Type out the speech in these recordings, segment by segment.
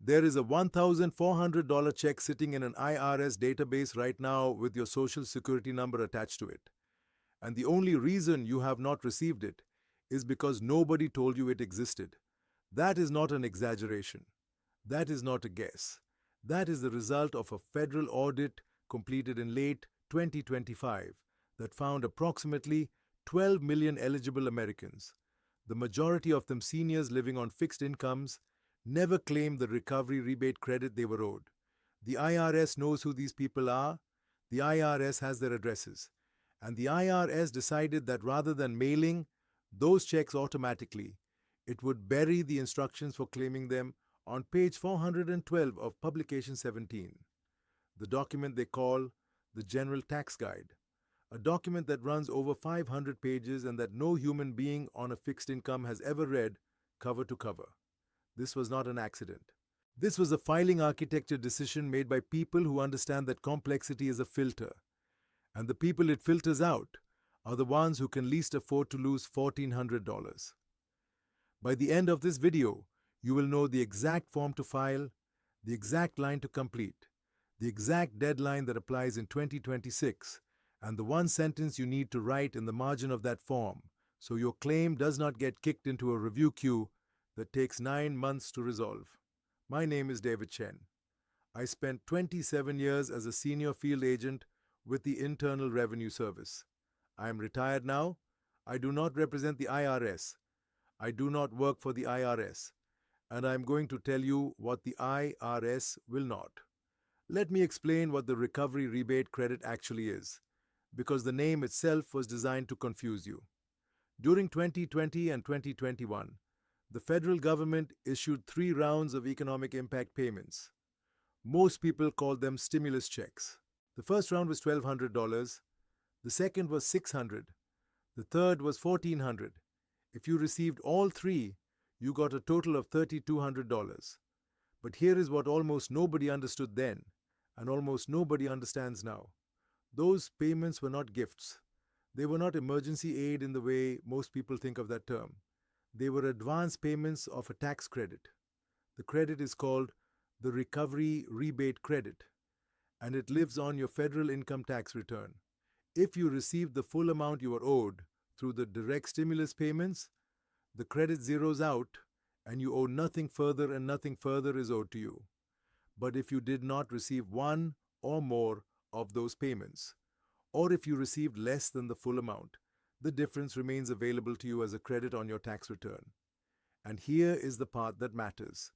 There is a $1,400 check sitting in an IRS database right now with your social security number attached to it. And the only reason you have not received it is because nobody told you it existed. That is not an exaggeration. That is not a guess. That is the result of a federal audit completed in late 2025 that found approximately 12 million eligible Americans, the majority of them seniors living on fixed incomes, never claimed the recovery rebate credit they were owed. The IRS knows who these people are. The IRS has their addresses. And the IRS decided that rather than mailing those checks automatically, it would bury the instructions for claiming them on page 412 of Publication 17, the document they call the General Tax Guide, a document that runs over 500 pages and that no human being on a fixed income has ever read cover to cover. This was not an accident. This was a filing architecture decision made by people who understand that complexity is a filter, and the people it filters out are the ones who can least afford to lose $1,400. By the end of this video, you will know the exact form to file, the exact line to complete, the exact deadline that applies in 2026, and the one sentence you need to write in the margin of that form so your claim does not get kicked into a review queue that takes 9 months to resolve. My name is David Chen. I spent 27 years as a senior field agent with the Internal Revenue Service. I am retired now. I do not represent the IRS. I do not work for the IRS. And I am going to tell you what the IRS will not. Let me explain what the recovery rebate credit actually is, because the name itself was designed to confuse you. During 2020 and 2021, the federal government issued 3 rounds of economic impact payments. Most people called them stimulus checks. The first round was $1,200, the second was $600, the third was $1,400. If you received all 3, you got a total of $3,200. But here is what almost nobody understood then, and almost nobody understands now. Those payments were not gifts. They were not emergency aid in the way most people think of that term. They were advance payments of a tax credit. The credit is called the Recovery Rebate Credit, and it lives on your federal income tax return. If you received the full amount you were owed through the direct stimulus payments, the credit zeroes out and you owe nothing further, and nothing further is owed to you. But if you did not receive one or more of those payments, or if you received less than the full amount, the difference remains available to you as a credit on your tax return. And here is the part that matters.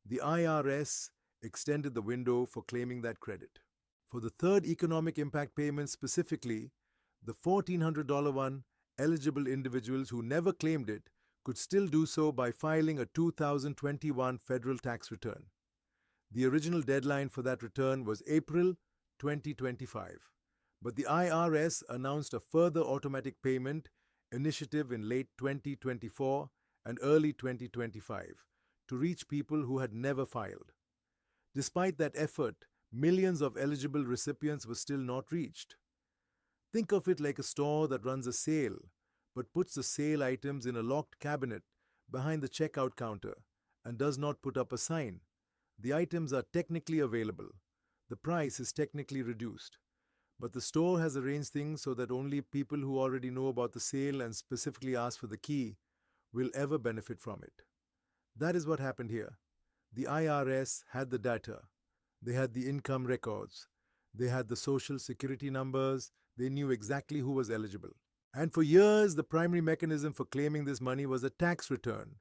The IRS extended the window for claiming that credit. For the third economic impact payment specifically, the $1,400 one, eligible individuals who never claimed it could still do so by filing a 2021 federal tax return. The original deadline for that return was April 2025. But the IRS announced a further automatic payment initiative in late 2024 and early 2025 to reach people who had never filed. Despite that effort, millions of eligible recipients were still not reached. Think of it like a store that runs a sale, but puts the sale items in a locked cabinet behind the checkout counter and does not put up a sign. The items are technically available. The price is technically reduced. But the store has arranged things so that only people who already know about the sale and specifically ask for the key will ever benefit from it. That is what happened here. The IRS had the data. They had the income records. They had the social security numbers. They knew exactly who was eligible. And for years, the primary mechanism for claiming this money was a tax return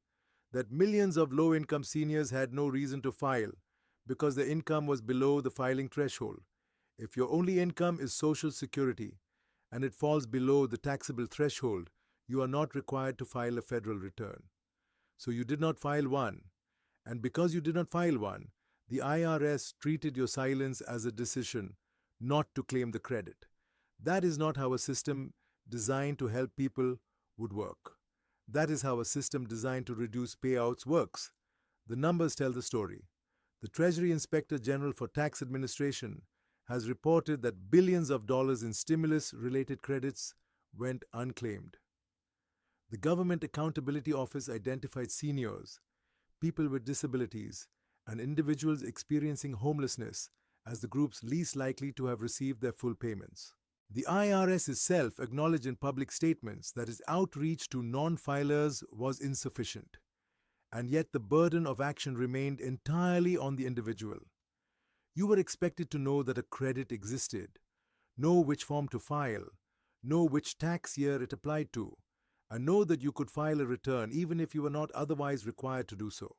that millions of low-income seniors had no reason to file because their income was below the filing threshold. If your only income is Social Security and it falls below the taxable threshold, you are not required to file a federal return. So you did not file one. And because you did not file one, the IRS treated your silence as a decision not to claim the credit. That is not how a system designed to help people would work. That is how a system designed to reduce payouts works. The numbers tell the story. The Treasury Inspector General for Tax Administration has reported that billions of dollars in stimulus-related credits went unclaimed. The Government Accountability Office identified seniors, people with disabilities, and individuals experiencing homelessness as the groups least likely to have received their full payments. The IRS itself acknowledged in public statements that its outreach to non-filers was insufficient, and yet the burden of action remained entirely on the individual. You were expected to know that a credit existed, know which form to file, know which tax year it applied to, and know that you could file a return even if you were not otherwise required to do so.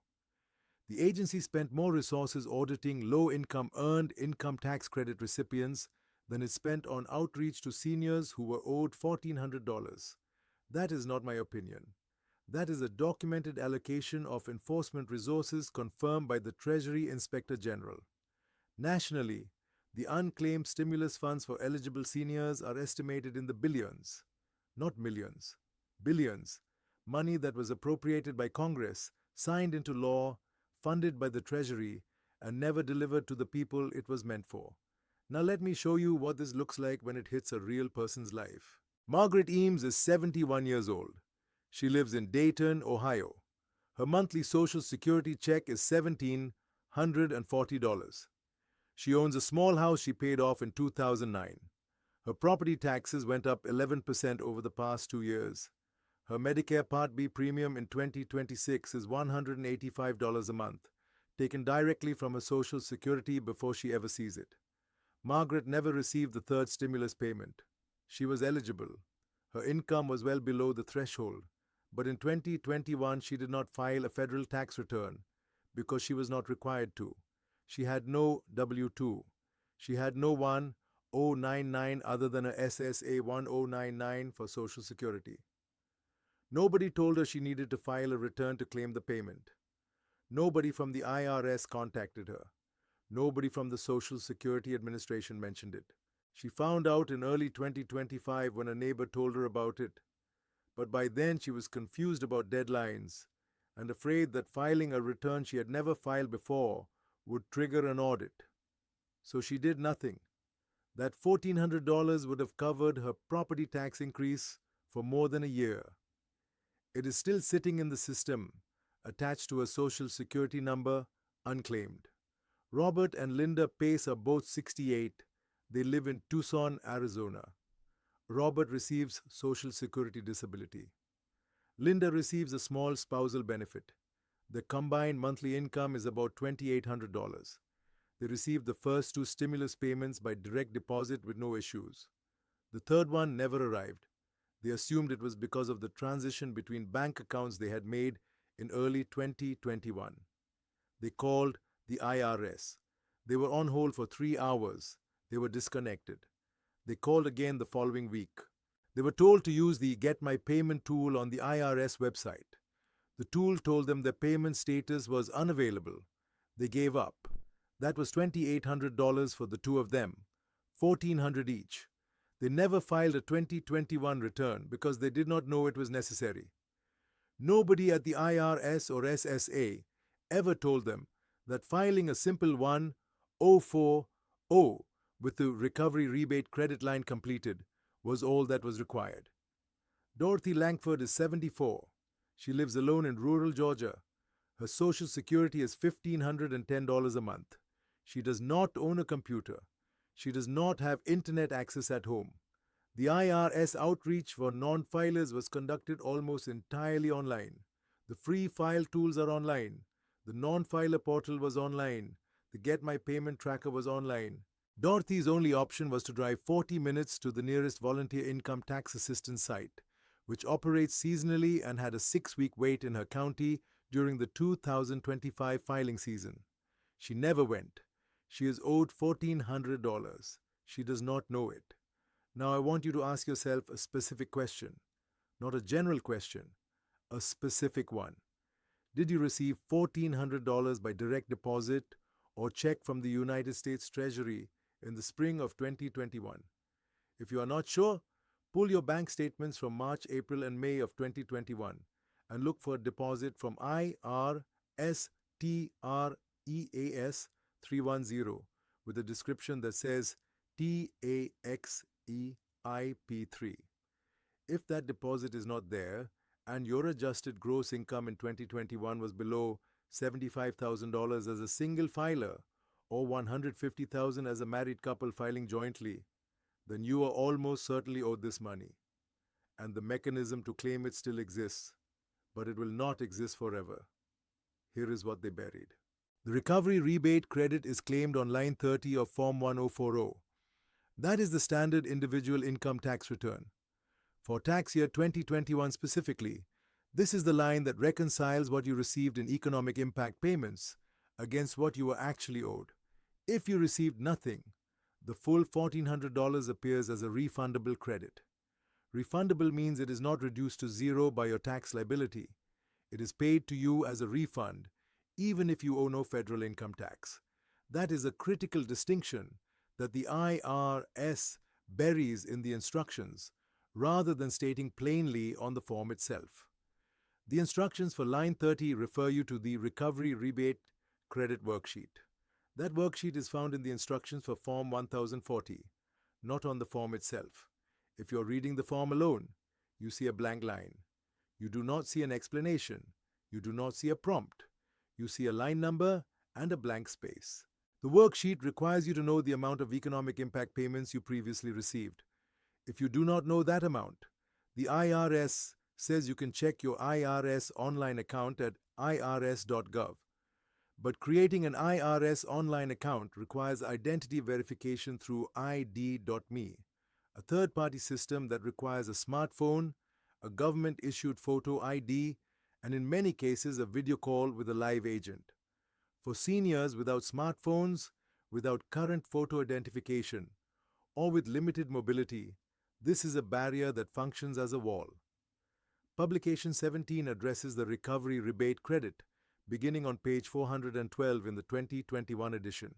The agency spent more resources auditing low-income earned income tax credit recipients than it spent on outreach to seniors who were owed $1,400. That is not my opinion. That is a documented allocation of enforcement resources confirmed by the Treasury Inspector General. Nationally, the unclaimed stimulus funds for eligible seniors are estimated in the billions, not millions, billions, money that was appropriated by Congress, signed into law, funded by the Treasury, and never delivered to the people it was meant for. Now let me show you what this looks like when it hits a real person's life. Margaret Eames is 71 years old. She lives in Dayton, Ohio. Her monthly Social Security check is $1,740. She owns a small house she paid off in 2009. Her property taxes went up 11% over the past 2 years. Her Medicare Part B premium in 2026 is $185 a month, taken directly from her Social Security before she ever sees it. Margaret never received the third stimulus payment. She was eligible. Her income was well below the threshold, but in 2021 she did not file a federal tax return because she was not required to. She had no W-2. She had no 1099 other than a SSA 1099 for Social Security. Nobody told her she needed to file a return to claim the payment. Nobody from the IRS contacted her. Nobody from the Social Security Administration mentioned it. She found out in early 2025 when a neighbor told her about it. But by then she was confused about deadlines and afraid that filing a return she had never filed before would trigger an audit. So she did nothing. That $1,400 would have covered her property tax increase for more than a year. It is still sitting in the system, attached to a Social Security number, unclaimed. Robert and Linda Pace are both 68. They live in Tucson, Arizona. Robert receives Social Security disability. Linda receives a small spousal benefit. The combined monthly income is about $2,800. They received the first 2 stimulus payments by direct deposit with no issues. The third one never arrived. They assumed it was because of the transition between bank accounts they had made in early 2021. They called the IRS. They were on hold for 3 hours. They were disconnected. They called again the following week. They were told to use the Get My Payment tool on the IRS website. The tool told them their payment status was unavailable. They gave up. That was $2,800 for the 2 of them, $1,400 each. They never filed a 2021 return because they did not know it was necessary. Nobody at the IRS or SSA ever told them that filing a simple 1040 with the recovery rebate credit line completed was all that was required. Dorothy Langford is 74. She lives alone in rural Georgia. Her Social Security is $1,510 a month. She does not own a computer. She does not have internet access at home. The IRS outreach for non-filers was conducted almost entirely online. The free file tools are online. The non-filer portal was online. The Get My Payment tracker was online. Dorothy's only option was to drive 40 minutes to the nearest volunteer income tax assistance site, which operates seasonally and had a 6-week wait in her county during the 2025 filing season. She never went. She is owed $1,400. She does not know it. Now I want you to ask yourself a specific question, not a general question, a specific one. Did you receive $1,400 by direct deposit or check from the United States Treasury in the spring of 2021? If you are not sure, pull your bank statements from March, April, and May of 2021 and look for a deposit from IRS TREAS 310 with a description that says TAXEIP3. If that deposit is not there and your adjusted gross income in 2021 was below $75,000 as a single filer, or $150,000 as a married couple filing jointly, then you are almost certainly owed this money, and the mechanism to claim it still exists, but it will not exist forever. Here is what they buried. The recovery rebate credit is claimed on line 30 of Form 1040. That is the standard individual income tax return. For tax year 2021 specifically, this is the line that reconciles what you received in economic impact payments against what you were actually owed. If you received nothing, the full $1,400 appears as a refundable credit. Refundable means it is not reduced to zero by your tax liability. It is paid to you as a refund, even if you owe no federal income tax. That is a critical distinction that the IRS buries in the instructions, rather than stating plainly on the form itself. The instructions for line 30 refer you to the Recovery Rebate Credit Worksheet. That worksheet is found in the instructions for Form 1040, not on the form itself. If you're reading the form alone, you see a blank line. You do not see an explanation. You do not see a prompt. You see a line number and a blank space. The worksheet requires you to know the amount of economic impact payments you previously received. If you do not know that amount, the IRS says you can check your IRS online account at irs.gov. But creating an IRS online account requires identity verification through id.me, a third-party system that requires a smartphone, a government-issued photo ID, and in many cases a video call with a live agent. For seniors without smartphones, without current photo identification, or with limited mobility, this is a barrier that functions as a wall. Publication 17 addresses the recovery rebate credit, beginning on page 412 in the 2021 edition.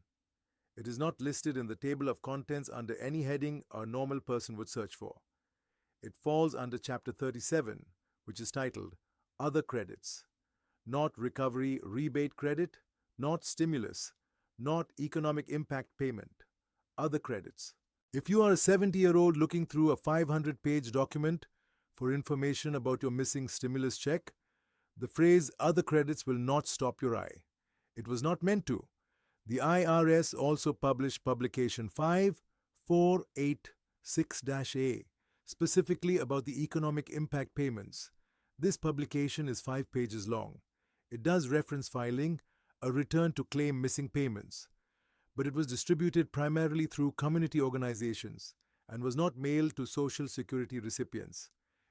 It is not listed in the table of contents under any heading a normal person would search for. It falls under Chapter 37, which is titled Other Credits. Not recovery rebate credit, not stimulus, not economic impact payment. Other credits. If you are a 70-year-old looking through a 500-page document for information about your missing stimulus check, the phrase other credits will not stop your eye. It was not meant to. The IRS also published Publication 5486-A, specifically about the economic impact payments. This publication is 5 pages long. It does reference filing a return to claim missing payments, but it was distributed primarily through community organizations and was not mailed to Social Security recipients.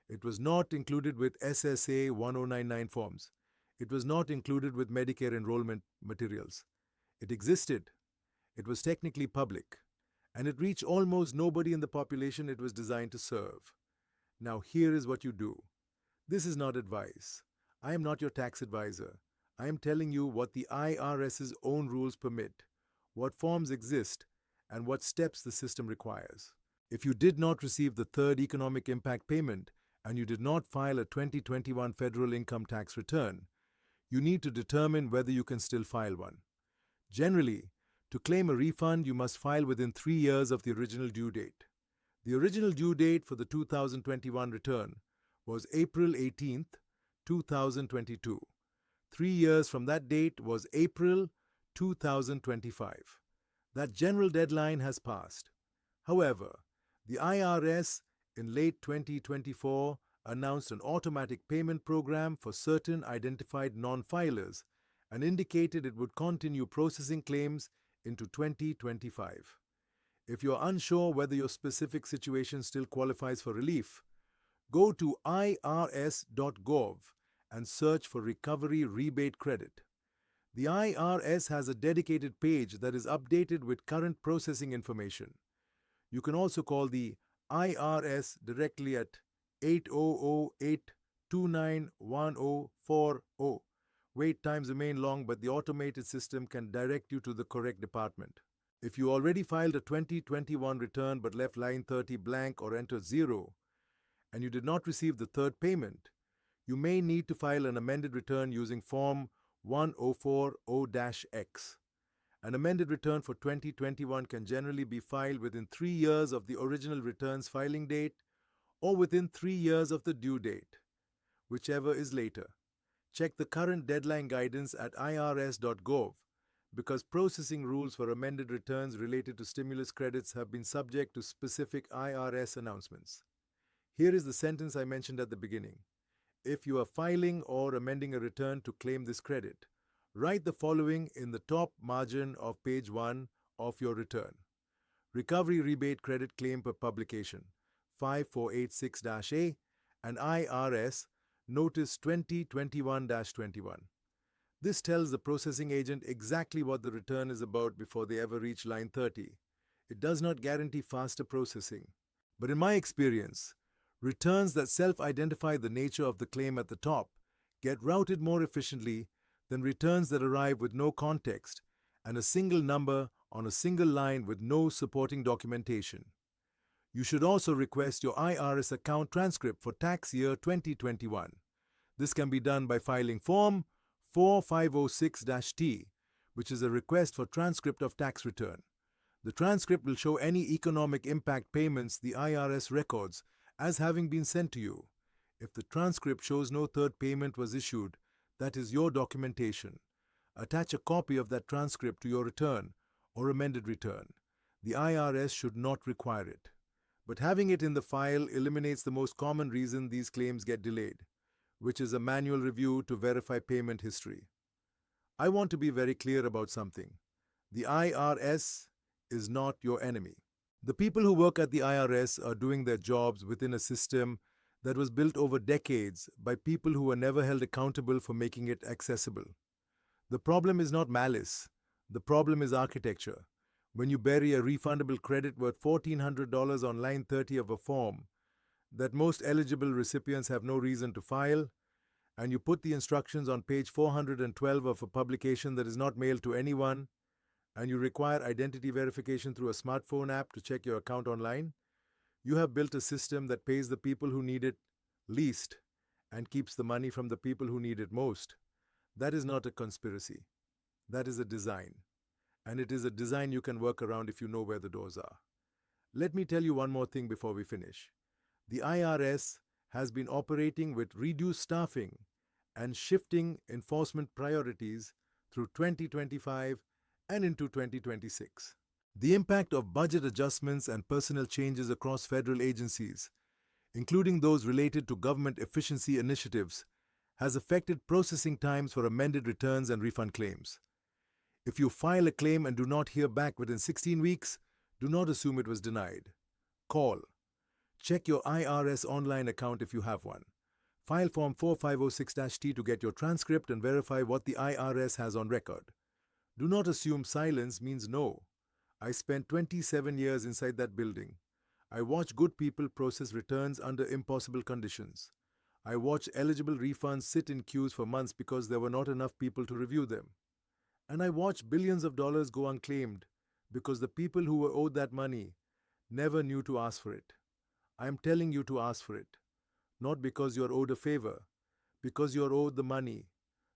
It was not included with SSA 1099 forms. It was not included with Medicare enrollment materials. It existed. It was technically public, and it reached almost nobody in the population it was designed to serve. Now here is what you do. This is not advice. I am not your tax advisor. I am telling you what the IRS's own rules permit, what forms exist, and what steps the system requires. If you did not receive the third economic impact payment and you did not file a 2021 federal income tax return, you need to determine whether you can still file one. Generally, to claim a refund, you must file within 3 years of the original due date. The original due date for the 2021 return was April 18th, 2022. 3 years from that date was April 2025. That general deadline has passed. However, the IRS in late 2024 announced an automatic payment program for certain identified non-filers and indicated it would continue processing claims into 2025. If you are unsure whether your specific situation still qualifies for relief, go to irs.gov and search for Recovery Rebate Credit. The IRS has a dedicated page that is updated with current processing information. You can also call the IRS directly at 800-829-1040. Wait times remain long, but the automated system can direct you to the correct department. If you already filed a 2021 return but left line 30 blank or entered 0, and you did not receive the third payment, you may need to file an amended return using Form 1040-X. An amended return for 2021 can generally be filed within 3 years of the original return's filing date or within 3 years of the due date, whichever is later. Check the current deadline guidance at irs.gov because processing rules for amended returns related to stimulus credits have been subject to specific IRS announcements. Here is the sentence I mentioned at the beginning. If you are filing or amending a return to claim this credit, write the following in the top margin of page 1 of your return. Recovery rebate credit claim per publication 5486-A and IRS Notice 2021-21. This tells the processing agent exactly what the return is about before they ever reach line 30. It does not guarantee faster processing. But in my experience, returns that self-identify the nature of the claim at the top get routed more efficiently than returns that arrive with no context and a single number on a single line with no supporting documentation. You should also request your IRS account transcript for tax year 2021. This can be done by filing Form 4506-T, which is a request for transcript of tax return. The transcript will show any economic impact payments the IRS records as having been sent to you. If the transcript shows no third payment was issued, that is your documentation. Attach a copy of that transcript to your return or amended return. The IRS should not require it. But having it in the file eliminates the most common reason these claims get delayed, which is a manual review to verify payment history. I want to be very clear about something. The IRS is not your enemy. The people who work at the IRS are doing their jobs within a system that was built over decades by people who were never held accountable for making it accessible. The problem is not malice. The problem is architecture. When you bury a refundable credit worth $1,400 on line 30 of a form that most eligible recipients have no reason to file, and you put the instructions on page 412 of a publication that is not mailed to anyone, and you require identity verification through a smartphone app to check your account online, you have built a system that pays the people who need it least and keeps the money from the people who need it most. That is not a conspiracy. That is a design. And it is a design you can work around if you know where the doors are. Let me tell you one more thing before we finish. The IRS has been operating with reduced staffing and shifting enforcement priorities through 2025 and into 2026. The impact of budget adjustments and personnel changes across federal agencies, including those related to government efficiency initiatives, has affected processing times for amended returns and refund claims. If you file a claim and do not hear back within 16 weeks, do not assume it was denied. Call. Check your IRS online account if you have one. File Form 4506-T to get your transcript and verify what the IRS has on record. Do not assume silence means no. I spent 27 years inside that building. I watched good people process returns under impossible conditions. I watched eligible refunds sit in queues for months because there were not enough people to review them. And I watched billions of dollars go unclaimed because the people who were owed that money never knew to ask for it. I am telling you to ask for it, not because you are owed a favor, because you are owed the money.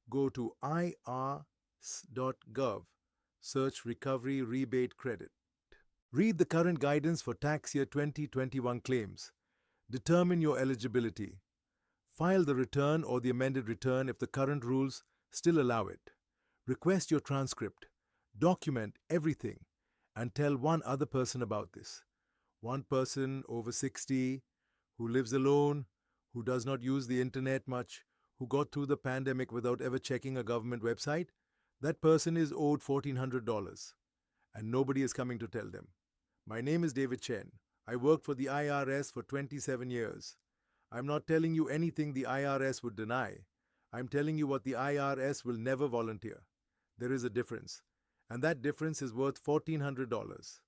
Go to irs.gov, search Recovery Rebate Credit. Read the current guidance for tax year 2021 claims. Determine your eligibility. File the return or the amended return if the current rules still allow it. Request your transcript, document everything, and tell one other person about this. One person over 60, who lives alone, who does not use the internet much, who got through the pandemic without ever checking a government website, that person is owed $1,400, and nobody is coming to tell them. My name is David Chen. I worked for the IRS for 27 years. I'm not telling you anything the IRS would deny. I'm telling you what the IRS will never volunteer. There is a difference, and that difference is worth $1,400.